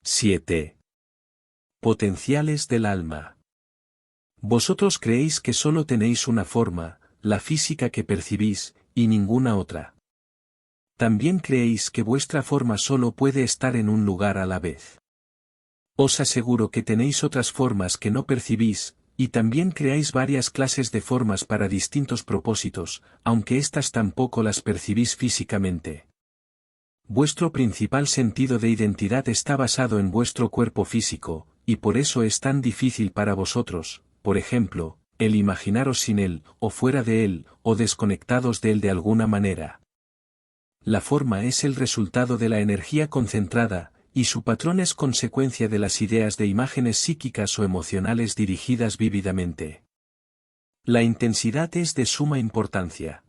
7. Potenciales del alma. Vosotros creéis que solo tenéis una forma, la física que percibís, y ninguna otra. También creéis que vuestra forma solo puede estar en un lugar a la vez. Os aseguro que tenéis otras formas que no percibís, y también creáis varias clases de formas para distintos propósitos, aunque éstas tampoco las percibís físicamente. Vuestro principal sentido de identidad está basado en vuestro cuerpo físico, y por eso es tan difícil para vosotros, por ejemplo, el imaginaros sin él, o fuera de él, o desconectados de él de alguna manera. La forma es el resultado de la energía concentrada, y su patrón es consecuencia de las ideas de imágenes psíquicas o emocionales dirigidas vívidamente. La intensidad es de suma importancia.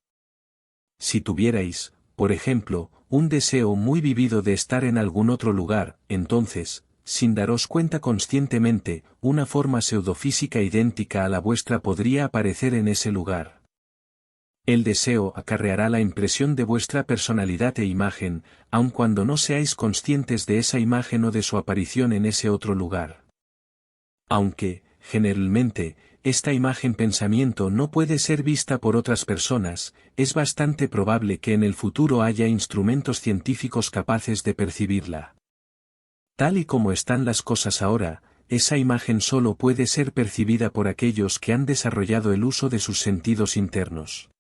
Si tuvierais, por ejemplo, un deseo muy vivido de estar en algún otro lugar, entonces, sin daros cuenta conscientemente, una forma pseudofísica idéntica a la vuestra podría aparecer en ese lugar. El deseo acarreará la impresión de vuestra personalidad e imagen, aun cuando no seáis conscientes de esa imagen o de su aparición en ese otro lugar. Aunque, generalmente, esta imagen-pensamiento no puede ser vista por otras personas, es bastante probable que en el futuro haya instrumentos científicos capaces de percibirla. Tal y como están las cosas ahora, esa imagen solo puede ser percibida por aquellos que han desarrollado el uso de sus sentidos internos.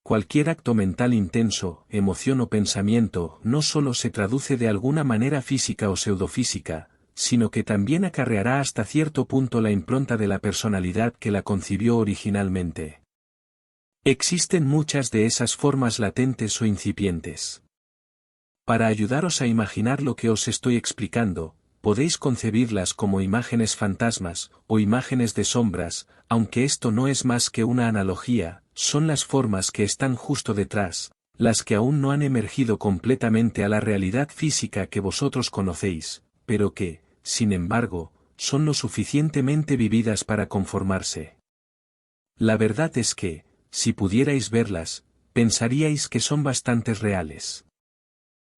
Cualquier acto mental intenso, emoción o pensamiento no solo se traduce de alguna manera física o pseudofísica, sino que también acarreará hasta cierto punto la impronta de la personalidad que la concibió originalmente. Existen muchas de esas formas latentes o incipientes. Para ayudaros a imaginar lo que os estoy explicando, podéis concebirlas como imágenes fantasmas, o imágenes de sombras, aunque esto no es más que una analogía, son las formas que están justo detrás, las que aún no han emergido completamente a la realidad física que vosotros conocéis, pero que, sin embargo, son lo suficientemente vividas para conformarse. La verdad es que, si pudierais verlas, pensaríais que son bastante reales.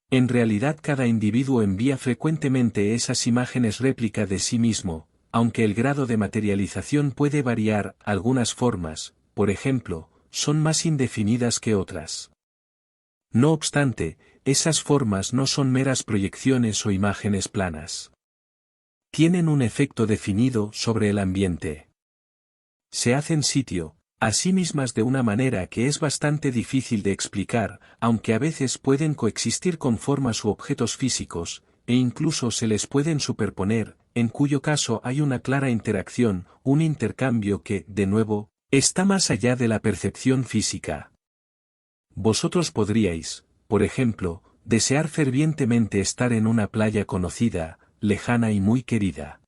En realidad cada individuo envía frecuentemente esas imágenes réplica de sí mismo, aunque el grado de materialización puede variar, algunas formas, por ejemplo, son más indefinidas que otras. No obstante, esas formas no son meras proyecciones o imágenes planas. Tienen un efecto definido sobre el ambiente. Se hacen sitio a sí mismas de una manera que es bastante difícil de explicar, aunque a veces pueden coexistir con formas u objetos físicos, e incluso se les pueden superponer, en cuyo caso hay una clara interacción, un intercambio que, de nuevo, está más allá de la percepción física. Vosotros podríais, por ejemplo, desear fervientemente estar en una playa conocida, lejana y muy querida.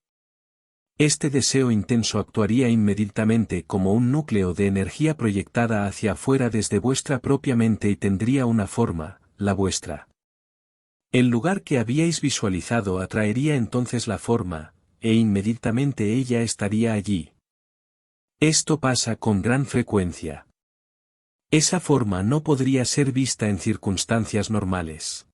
Este deseo intenso actuaría inmediatamente como un núcleo de energía proyectada hacia afuera desde vuestra propia mente y tendría una forma, la vuestra. El lugar que habíais visualizado atraería entonces la forma, e inmediatamente ella estaría allí. Esto pasa con gran frecuencia. Esa forma no podría ser vista en circunstancias normales.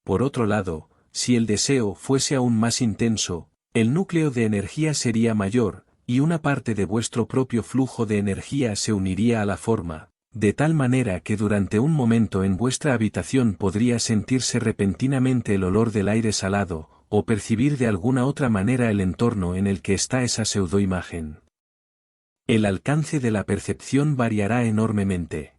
Por otro lado, si el deseo fuese aún más intenso, el núcleo de energía sería mayor, y una parte de vuestro propio flujo de energía se uniría a la forma, de tal manera que durante un momento en vuestra habitación podría sentirse repentinamente el olor del aire salado, o percibir de alguna otra manera el entorno en el que está esa pseudoimagen. El alcance de la percepción variará enormemente.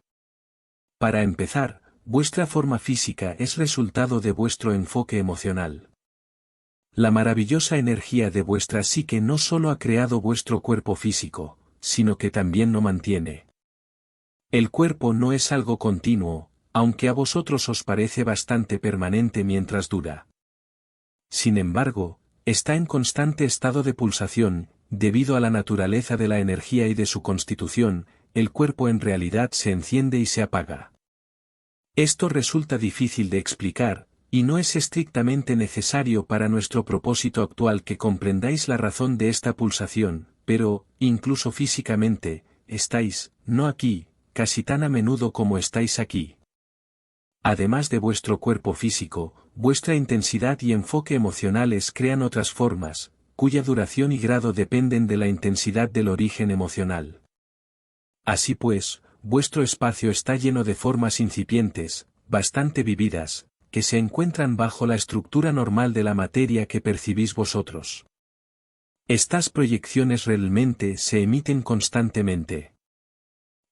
Para empezar, vuestra forma física es resultado de vuestro enfoque emocional. La maravillosa energía de vuestra psique no solo ha creado vuestro cuerpo físico, sino que también lo mantiene. El cuerpo no es algo continuo, aunque a vosotros os parece bastante permanente mientras dura. Sin embargo, está en constante estado de pulsación, debido a la naturaleza de la energía y de su constitución, el cuerpo en realidad se enciende y se apaga. Esto resulta difícil de explicar, y no es estrictamente necesario para nuestro propósito actual que comprendáis la razón de esta pulsación, pero, incluso físicamente, estáis, no aquí, casi tan a menudo como estáis aquí. Además de vuestro cuerpo físico, vuestra intensidad y enfoque emocionales crean otras formas, cuya duración y grado dependen de la intensidad del origen emocional. Así pues, vuestro espacio está lleno de formas incipientes, bastante vividas, que se encuentran bajo la estructura normal de la materia que percibís vosotros. Estas proyecciones realmente se emiten constantemente.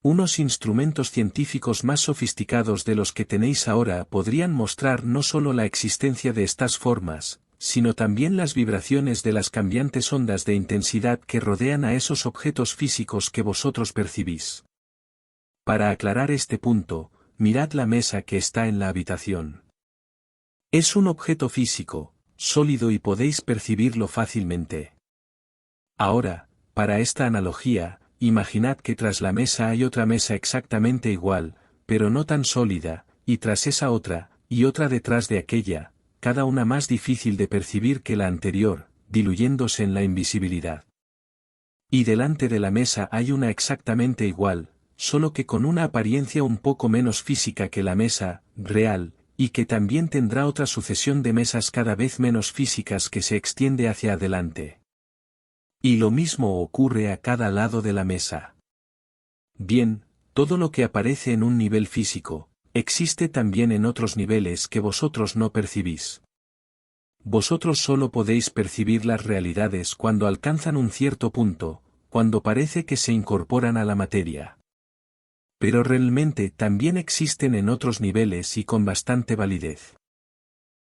Unos instrumentos científicos más sofisticados de los que tenéis ahora podrían mostrar no solo la existencia de estas formas, sino también las vibraciones de las cambiantes ondas de intensidad que rodean a esos objetos físicos que vosotros percibís. Para aclarar este punto, mirad la mesa que está en la habitación. Es un objeto físico, sólido y podéis percibirlo fácilmente. Ahora, para esta analogía, imaginad que tras la mesa hay otra mesa exactamente igual, pero no tan sólida, y tras esa otra, y otra detrás de aquella, cada una más difícil de percibir que la anterior, diluyéndose en la invisibilidad. Y delante de la mesa hay una exactamente igual, solo que con una apariencia un poco menos física que la mesa, real, y que también tendrá otra sucesión de mesas cada vez menos físicas que se extiende hacia adelante. Y lo mismo ocurre a cada lado de la mesa. Bien, todo lo que aparece en un nivel físico, existe también en otros niveles que vosotros no percibís. Vosotros solo podéis percibir las realidades cuando alcanzan un cierto punto, cuando parece que se incorporan a la materia. Pero realmente también existen en otros niveles y con bastante validez.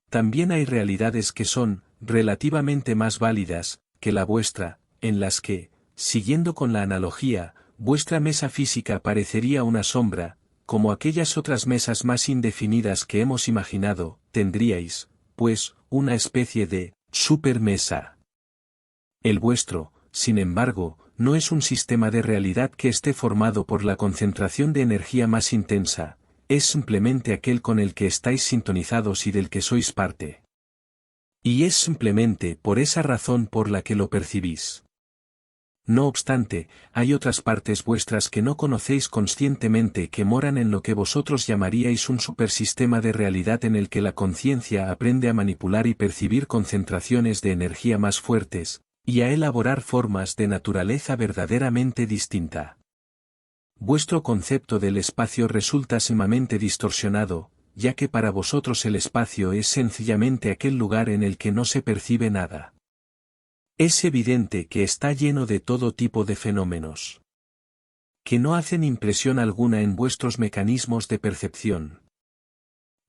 También hay realidades que son, relativamente más válidas, que la vuestra, en las que, siguiendo con la analogía, vuestra mesa física parecería una sombra, como aquellas otras mesas más indefinidas que hemos imaginado, tendríais, pues, una especie de supermesa. El vuestro, sin embargo, no es un sistema de realidad que esté formado por la concentración de energía más intensa, es simplemente aquel con el que estáis sintonizados y del que sois parte. Y es simplemente por esa razón por la que lo percibís. No obstante, hay otras partes vuestras que no conocéis conscientemente que moran en lo que vosotros llamaríais un supersistema de realidad en el que la conciencia aprende a manipular y percibir concentraciones de energía más fuertes, y a elaborar formas de naturaleza verdaderamente distinta. Vuestro concepto del espacio resulta sumamente distorsionado, ya que para vosotros el espacio es sencillamente aquel lugar en el que no se percibe nada. Es evidente que está lleno de todo tipo de fenómenos que no hacen impresión alguna en vuestros mecanismos de percepción.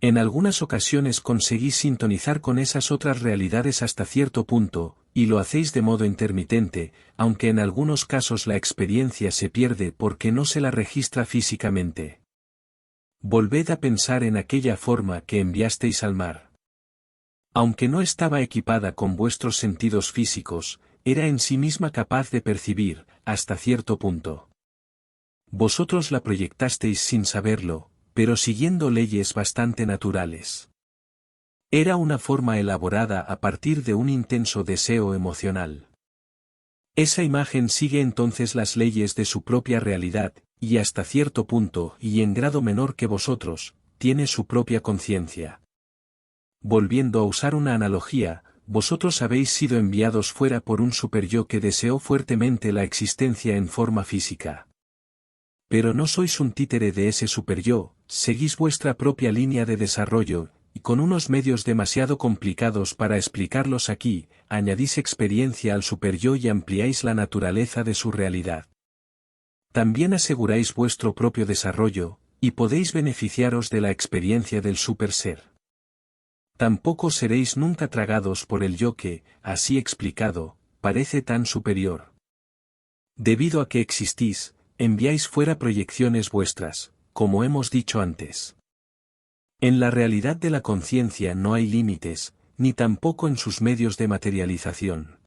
En algunas ocasiones conseguís sintonizar con esas otras realidades hasta cierto punto, y lo hacéis de modo intermitente, aunque en algunos casos la experiencia se pierde porque no se la registra físicamente. Volved a pensar en aquella forma que enviasteis al mar. Aunque no estaba equipada con vuestros sentidos físicos, era en sí misma capaz de percibir, hasta cierto punto. Vosotros la proyectasteis sin saberlo, pero siguiendo leyes bastante naturales. Era una forma elaborada a partir de un intenso deseo emocional. Esa imagen sigue entonces las leyes de su propia realidad, y hasta cierto punto y en grado menor que vosotros, tiene su propia conciencia. Volviendo a usar una analogía, vosotros habéis sido enviados fuera por un superyo que deseó fuertemente la existencia en forma física. Pero no sois un títere de ese superyo, seguís vuestra propia línea de desarrollo, y con unos medios demasiado complicados para explicarlos aquí, añadís experiencia al superyo y ampliáis la naturaleza de su realidad. También aseguráis vuestro propio desarrollo, y podéis beneficiaros de la experiencia del superser. Tampoco seréis nunca tragados por el yo que, así explicado, parece tan superior. Debido a que existís, enviáis fuera proyecciones vuestras, como hemos dicho antes. En la realidad de la conciencia no hay límites, ni tampoco en sus medios de materialización.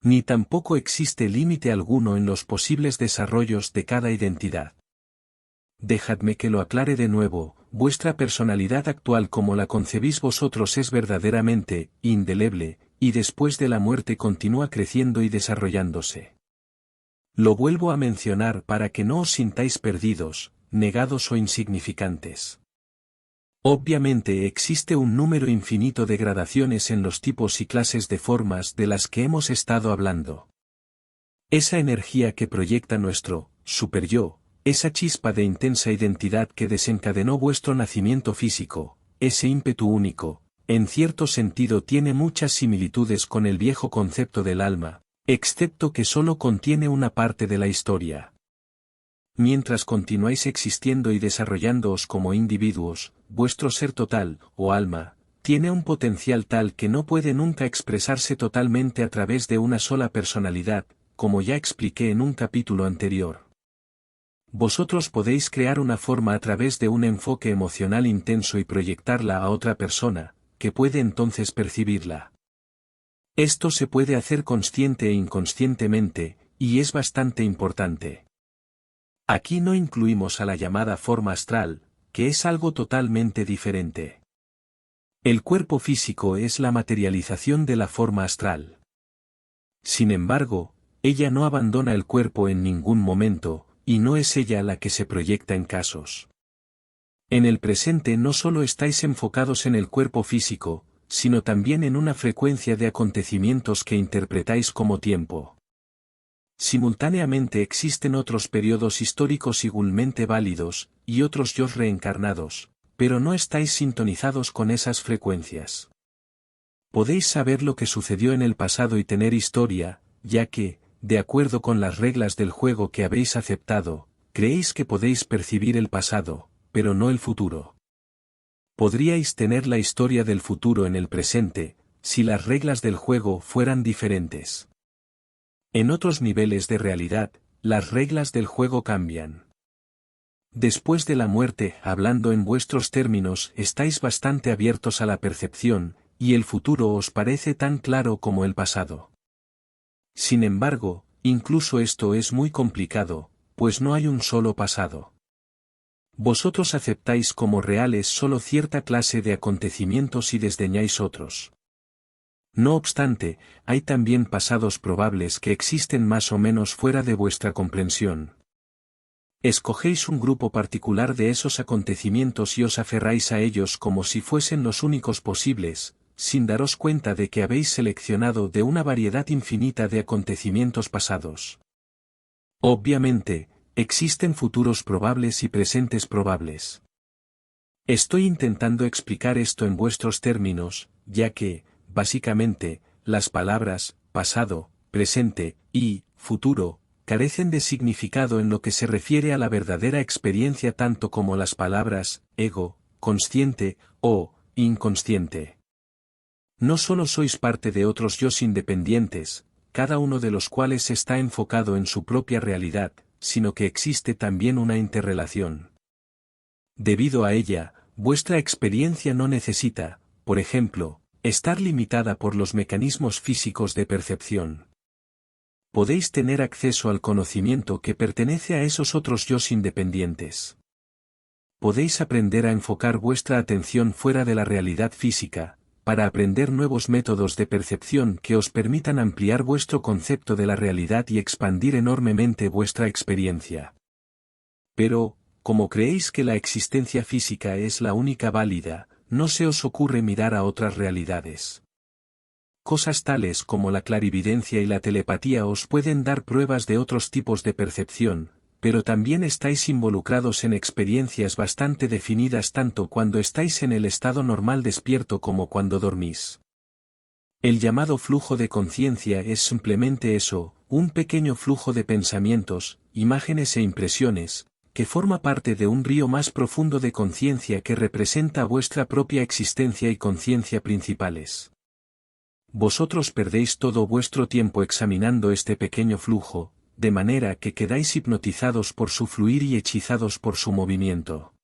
Ni tampoco existe límite alguno en los posibles desarrollos de cada identidad. Dejadme que lo aclare de nuevo, vuestra personalidad actual como la concebís vosotros es verdaderamente indeleble, y después de la muerte continúa creciendo y desarrollándose. Lo vuelvo a mencionar para que no os sintáis perdidos, negados o insignificantes. Obviamente existe un número infinito de gradaciones en los tipos y clases de formas de las que hemos estado hablando. Esa energía que proyecta nuestro superyo, esa chispa de intensa identidad que desencadenó vuestro nacimiento físico, ese ímpetu único, en cierto sentido tiene muchas similitudes con el viejo concepto del alma, excepto que solo contiene una parte de la historia. Mientras continuáis existiendo y desarrollándoos como individuos, vuestro ser total, o alma, tiene un potencial tal que no puede nunca expresarse totalmente a través de una sola personalidad, como ya expliqué en un capítulo anterior. Vosotros podéis crear una forma a través de un enfoque emocional intenso y proyectarla a otra persona, que puede entonces percibirla. Esto se puede hacer consciente e inconscientemente, y es bastante importante. Aquí no incluimos a la llamada forma astral, que es algo totalmente diferente. El cuerpo físico es la materialización de la forma astral. Sin embargo, ella no abandona el cuerpo en ningún momento, y no es ella la que se proyecta en casos. En el presente no solo estáis enfocados en el cuerpo físico, sino también en una frecuencia de acontecimientos que interpretáis como tiempo. Simultáneamente existen otros periodos históricos igualmente válidos, y otros yos reencarnados, pero no estáis sintonizados con esas frecuencias. Podéis saber lo que sucedió en el pasado y tener historia, ya que, de acuerdo con las reglas del juego que habéis aceptado, creéis que podéis percibir el pasado, pero no el futuro. Podríais tener la historia del futuro en el presente, si las reglas del juego fueran diferentes. En otros niveles de realidad, las reglas del juego cambian. Después de la muerte, hablando en vuestros términos, estáis bastante abiertos a la percepción, y el futuro os parece tan claro como el pasado. Sin embargo, incluso esto es muy complicado, pues no hay un solo pasado. Vosotros aceptáis como reales solo cierta clase de acontecimientos y desdeñáis otros. No obstante, hay también pasados probables que existen más o menos fuera de vuestra comprensión. Escogéis un grupo particular de esos acontecimientos y os aferráis a ellos como si fuesen los únicos posibles, sin daros cuenta de que habéis seleccionado de una variedad infinita de acontecimientos pasados. Obviamente, existen futuros probables y presentes probables. Estoy intentando explicar esto en vuestros términos, ya que, básicamente, las palabras, pasado, presente, y, futuro, carecen de significado en lo que se refiere a la verdadera experiencia tanto como las palabras, ego, consciente, o, inconsciente. No solo sois parte de otros yos independientes, cada uno de los cuales está enfocado en su propia realidad, sino que existe también una interrelación. Debido a ella, vuestra experiencia no necesita, por ejemplo, estar limitada por los mecanismos físicos de percepción. Podéis tener acceso al conocimiento que pertenece a esos otros yos independientes. Podéis aprender a enfocar vuestra atención fuera de la realidad física, para aprender nuevos métodos de percepción que os permitan ampliar vuestro concepto de la realidad y expandir enormemente vuestra experiencia. Pero, como creéis que la existencia física es la única válida, no se os ocurre mirar a otras realidades. Cosas tales como la clarividencia y la telepatía os pueden dar pruebas de otros tipos de percepción, pero también estáis involucrados en experiencias bastante definidas tanto cuando estáis en el estado normal despierto como cuando dormís. El llamado flujo de conciencia es simplemente eso, un pequeño flujo de pensamientos, imágenes e impresiones, que forma parte de un río más profundo de conciencia que representa vuestra propia existencia y conciencia principales. Vosotros perdéis todo vuestro tiempo examinando este pequeño flujo, de manera que quedáis hipnotizados por su fluir y hechizados por su movimiento.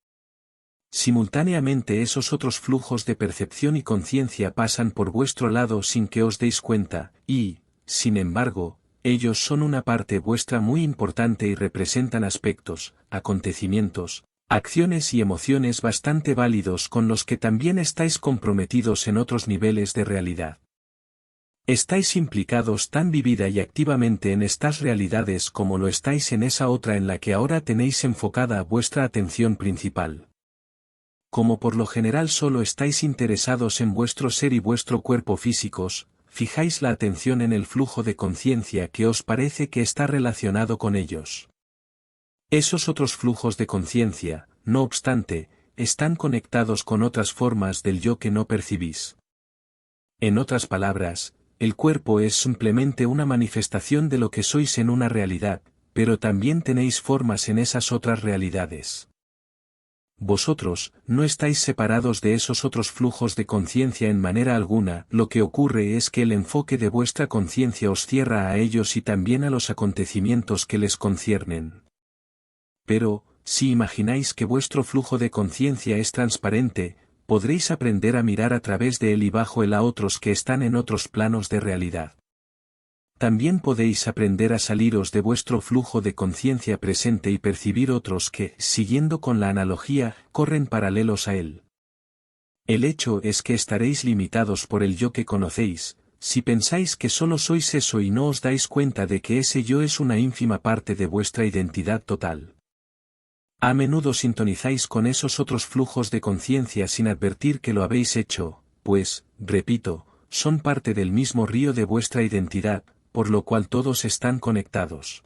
Simultáneamente esos otros flujos de percepción y conciencia pasan por vuestro lado sin que os deis cuenta, y, sin embargo, ellos son una parte vuestra muy importante y representan aspectos, acontecimientos, acciones y emociones bastante válidos con los que también estáis comprometidos en otros niveles de realidad. Estáis implicados tan vívida y activamente en estas realidades como lo estáis en esa otra en la que ahora tenéis enfocada vuestra atención principal. como por lo general solo estáis interesados en vuestro ser y vuestro cuerpo físicos, fijáis la atención en el flujo de conciencia que os parece que está relacionado con ellos. Esos otros flujos de conciencia, no obstante, están conectados con otras formas del yo que no percibís. En otras palabras, el cuerpo es simplemente una manifestación de lo que sois en una realidad, pero también tenéis formas en esas otras realidades. Vosotros no estáis separados de esos otros flujos de conciencia en manera alguna, lo que ocurre es que el enfoque de vuestra conciencia os cierra a ellos y también a los acontecimientos que les conciernen. Pero, si imagináis que vuestro flujo de conciencia es transparente, podréis aprender a mirar a través de él y bajo él a otros que están en otros planos de realidad. También podéis aprender a saliros de vuestro flujo de conciencia presente y percibir otros que, siguiendo con la analogía, corren paralelos a él. El hecho es que estaréis limitados por el yo que conocéis, si pensáis que solo sois eso y no os dais cuenta de que ese yo es una ínfima parte de vuestra identidad total. A menudo sintonizáis con esos otros flujos de conciencia sin advertir que lo habéis hecho, pues, repito, son parte del mismo río de vuestra identidad, por lo cual todos están conectados.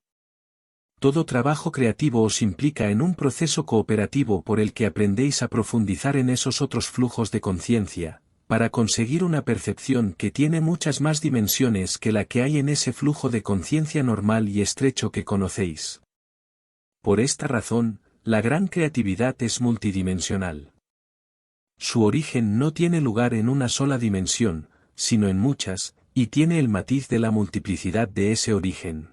Todo trabajo creativo os implica en un proceso cooperativo por el que aprendéis a profundizar en esos otros flujos de conciencia, para conseguir una percepción que tiene muchas más dimensiones que la que hay en ese flujo de conciencia normal y estrecho que conocéis. Por esta razón, la gran creatividad es multidimensional. Su origen no tiene lugar en una sola dimensión, sino en muchas, y tiene el matiz de la multiplicidad de ese origen.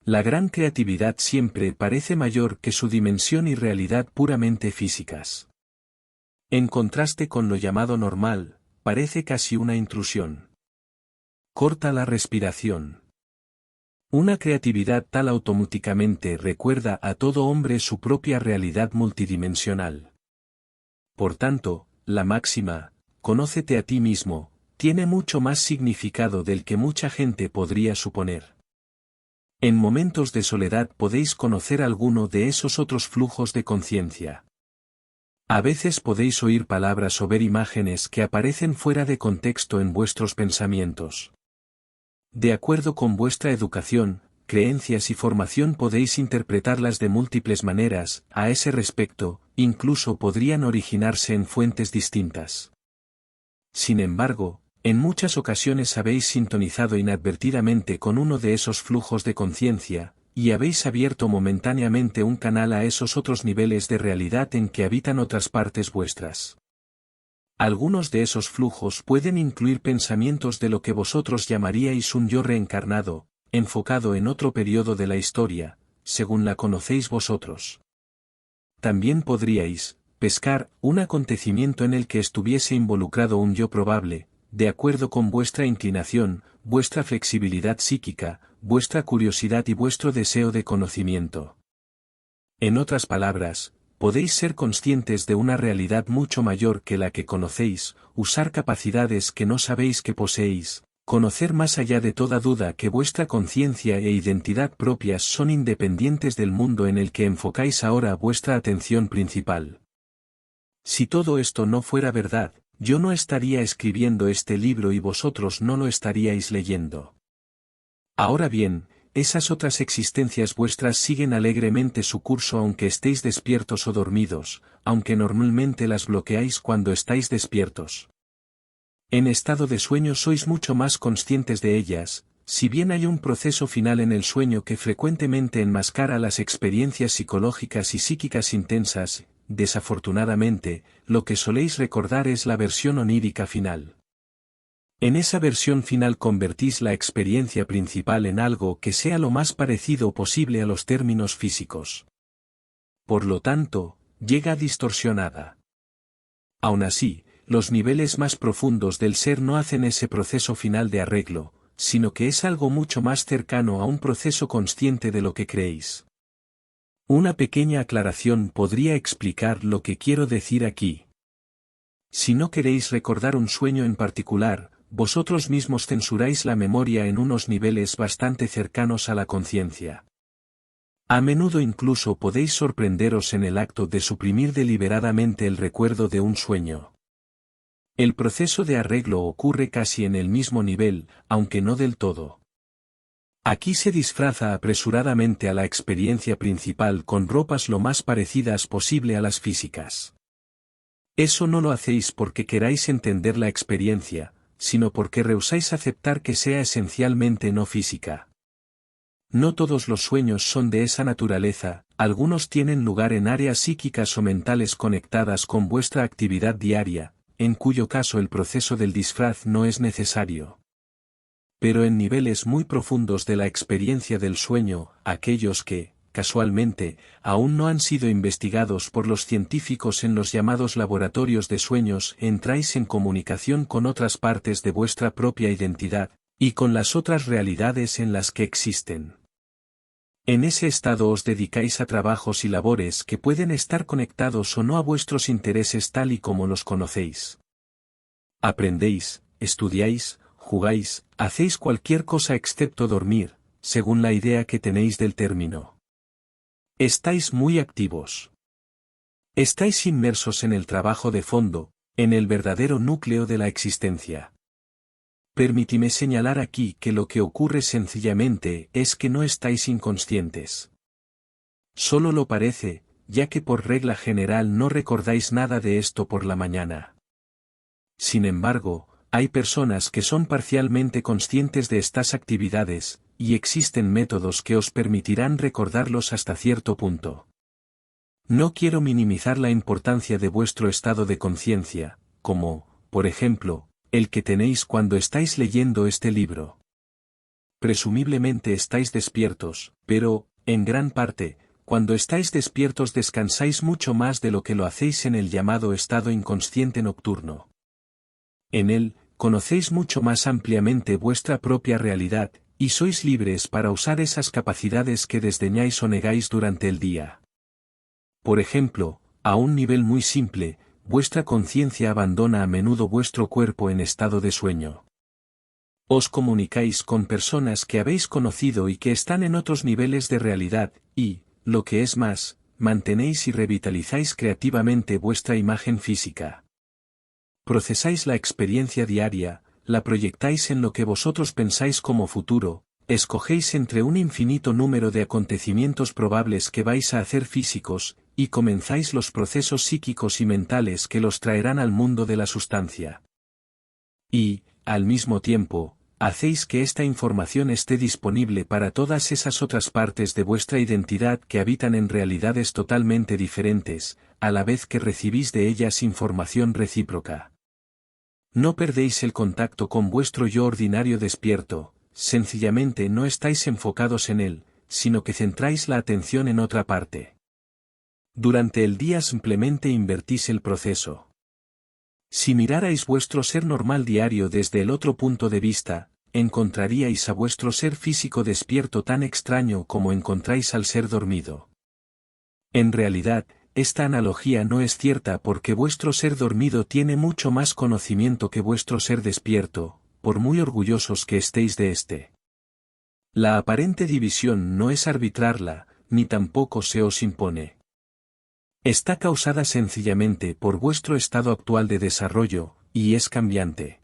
La gran creatividad siempre parece mayor que su dimensión y realidad puramente físicas. En contraste con lo llamado normal, parece casi una intrusión. Corta la respiración. Una creatividad tal automáticamente recuerda a todo hombre su propia realidad multidimensional. Por tanto, la máxima, conócete a ti mismo, tiene mucho más significado del que mucha gente podría suponer. En momentos de soledad podéis conocer alguno de esos otros flujos de conciencia. A veces podéis oír palabras o ver imágenes que aparecen fuera de contexto en vuestros pensamientos. De acuerdo con vuestra educación, creencias y formación podéis interpretarlas de múltiples maneras, a ese respecto, incluso podrían originarse en fuentes distintas. Sin embargo, en muchas ocasiones habéis sintonizado inadvertidamente con uno de esos flujos de conciencia, y habéis abierto momentáneamente un canal a esos otros niveles de realidad en que habitan otras partes vuestras. Algunos de esos flujos pueden incluir pensamientos de lo que vosotros llamaríais un yo reencarnado, enfocado en otro periodo de la historia, según la conocéis vosotros. También podríais pescar un acontecimiento en el que estuviese involucrado un yo probable, de acuerdo con vuestra inclinación, vuestra flexibilidad psíquica, vuestra curiosidad y vuestro deseo de conocimiento. En otras palabras, podéis ser conscientes de una realidad mucho mayor que la que conocéis, usar capacidades que no sabéis que poseéis, conocer más allá de toda duda que vuestra conciencia e identidad propias son independientes del mundo en el que enfocáis ahora vuestra atención principal. Si todo esto no fuera verdad, yo no estaría escribiendo este libro y vosotros no lo estaríais leyendo. Ahora bien, esas otras existencias vuestras siguen alegremente su curso aunque estéis despiertos o dormidos, aunque normalmente las bloqueáis cuando estáis despiertos. En estado de sueño sois mucho más conscientes de ellas, si bien hay un proceso final en el sueño que frecuentemente enmascara las experiencias psicológicas y psíquicas intensas. Desafortunadamente, lo que soléis recordar es la versión onírica final. En esa versión final convertís la experiencia principal en algo que sea lo más parecido posible a los términos físicos. Por lo tanto, llega distorsionada. Aún así, los niveles más profundos del ser no hacen ese proceso final de arreglo, sino que es algo mucho más cercano a un proceso consciente de lo que creéis. Una pequeña aclaración podría explicar lo que quiero decir aquí. Si no queréis recordar un sueño en particular, vosotros mismos censuráis la memoria en unos niveles bastante cercanos a la conciencia. A menudo incluso podéis sorprenderos en el acto de suprimir deliberadamente el recuerdo de un sueño. El proceso de arreglo ocurre casi en el mismo nivel, aunque no del todo. Aquí se disfraza apresuradamente a la experiencia principal con ropas lo más parecidas posible a las físicas. Eso no lo hacéis porque queráis entender la experiencia, sino porque rehusáis aceptar que sea esencialmente no física. No todos los sueños son de esa naturaleza, algunos tienen lugar en áreas psíquicas o mentales conectadas con vuestra actividad diaria, en cuyo caso el proceso del disfraz no es necesario. Pero en niveles muy profundos de la experiencia del sueño, aquellos que, casualmente, aún no han sido investigados por los científicos en los llamados laboratorios de sueños, entráis en comunicación con otras partes de vuestra propia identidad, y con las otras realidades en las que existen. En ese estado os dedicáis a trabajos y labores que pueden estar conectados o no a vuestros intereses tal y como los conocéis. Aprendéis, estudiáis, jugáis, hacéis cualquier cosa excepto dormir, según la idea que tenéis del término. Estáis muy activos. Estáis inmersos en el trabajo de fondo, en el verdadero núcleo de la existencia. Permíteme señalar aquí que lo que ocurre sencillamente es que no estáis inconscientes. Solo lo parece, ya que por regla general no recordáis nada de esto por la mañana. Sin embargo, hay personas que son parcialmente conscientes de estas actividades, y existen métodos que os permitirán recordarlos hasta cierto punto. No quiero minimizar la importancia de vuestro estado de conciencia, como, por ejemplo, el que tenéis cuando estáis leyendo este libro. Presumiblemente estáis despiertos, pero, en gran parte, cuando estáis despiertos descansáis mucho más de lo que lo hacéis en el llamado estado inconsciente nocturno. En él, conocéis mucho más ampliamente vuestra propia realidad, y sois libres para usar esas capacidades que desdeñáis o negáis durante el día. Por ejemplo, a un nivel muy simple, vuestra conciencia abandona a menudo vuestro cuerpo en estado de sueño. Os comunicáis con personas que habéis conocido y que están en otros niveles de realidad, y, lo que es más, mantenéis y revitalizáis creativamente vuestra imagen física. Procesáis la experiencia diaria, la proyectáis en lo que vosotros pensáis como futuro, escogéis entre un infinito número de acontecimientos probables que vais a hacer físicos, y comenzáis los procesos psíquicos y mentales que los traerán al mundo de la sustancia. Y, al mismo tiempo, hacéis que esta información esté disponible para todas esas otras partes de vuestra identidad que habitan en realidades totalmente diferentes, a la vez que recibís de ellas información recíproca. No perdéis el contacto con vuestro yo ordinario despierto, sencillamente no estáis enfocados en él, sino que centráis la atención en otra parte. Durante el día simplemente invertís el proceso. Si mirarais vuestro ser normal diario desde el otro punto de vista, encontraríais a vuestro ser físico despierto tan extraño como encontráis al ser dormido. En realidad, esta analogía no es cierta porque vuestro ser dormido tiene mucho más conocimiento que vuestro ser despierto, por muy orgullosos que estéis de éste. La aparente división no es arbitrarla, ni tampoco se os impone. Está causada sencillamente por vuestro estado actual de desarrollo, y es cambiante.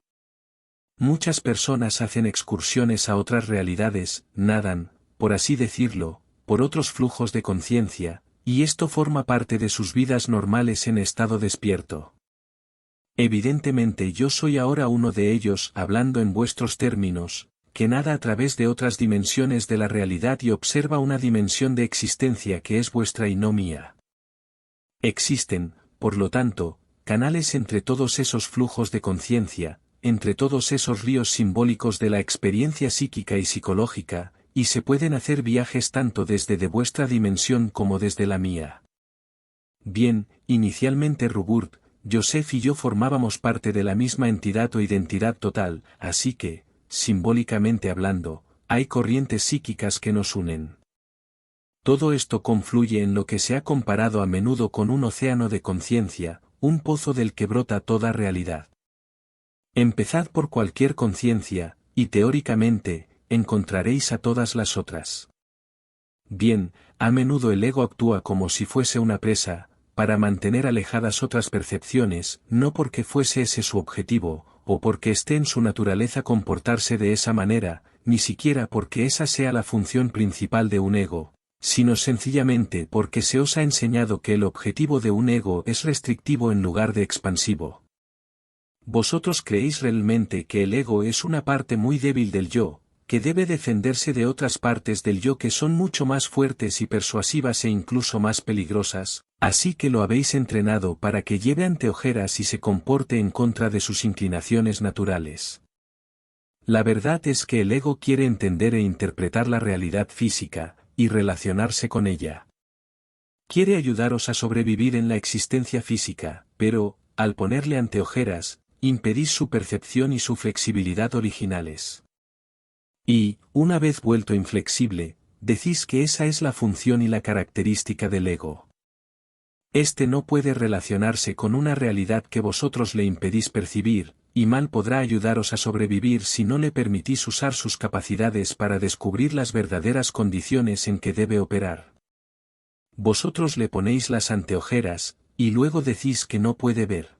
Muchas personas hacen excursiones a otras realidades, nadan, por así decirlo, por otros flujos de conciencia, y esto forma parte de sus vidas normales en estado despierto. Evidentemente yo soy ahora uno de ellos hablando en vuestros términos, que nada a través de otras dimensiones de la realidad y observa una dimensión de existencia que es vuestra y no mía. Existen, por lo tanto, canales entre todos esos flujos de conciencia, entre todos esos ríos simbólicos de la experiencia psíquica y psicológica, y se pueden hacer viajes tanto desde de vuestra dimensión como desde la mía. Bien, inicialmente Ruburt, Joseph y yo formábamos parte de la misma entidad o identidad total, así que, simbólicamente hablando, hay corrientes psíquicas que nos unen. Todo esto confluye en lo que se ha comparado a menudo con un océano de conciencia, un pozo del que brota toda realidad. Empezad por cualquier conciencia, y teóricamente, encontraréis a todas las otras. Bien, A menudo el ego actúa como si fuese una presa, para mantener alejadas otras percepciones, no porque fuese ese su objetivo, o porque esté en su naturaleza comportarse de esa manera, ni siquiera porque esa sea la función principal de un ego, sino sencillamente porque se os ha enseñado que el objetivo de un ego es restrictivo en lugar de expansivo. Vosotros creéis realmente que el ego es una parte muy débil del yo, que debe defenderse de otras partes del yo que son mucho más fuertes y persuasivas e incluso más peligrosas, así que lo habéis entrenado para que lleve anteojeras y se comporte en contra de sus inclinaciones naturales. La verdad es que el ego quiere entender e interpretar la realidad física, y relacionarse con ella. Quiere ayudaros a sobrevivir en la existencia física, pero, al ponerle anteojeras, impedís su percepción y su flexibilidad originales. Y, una vez vuelto inflexible, decís que esa es la función y la característica del ego. Este no puede relacionarse con una realidad que vosotros le impedís percibir, y mal podrá ayudaros a sobrevivir si no le permitís usar sus capacidades para descubrir las verdaderas condiciones en que debe operar. Vosotros le ponéis las anteojeras, y luego decís que no puede ver.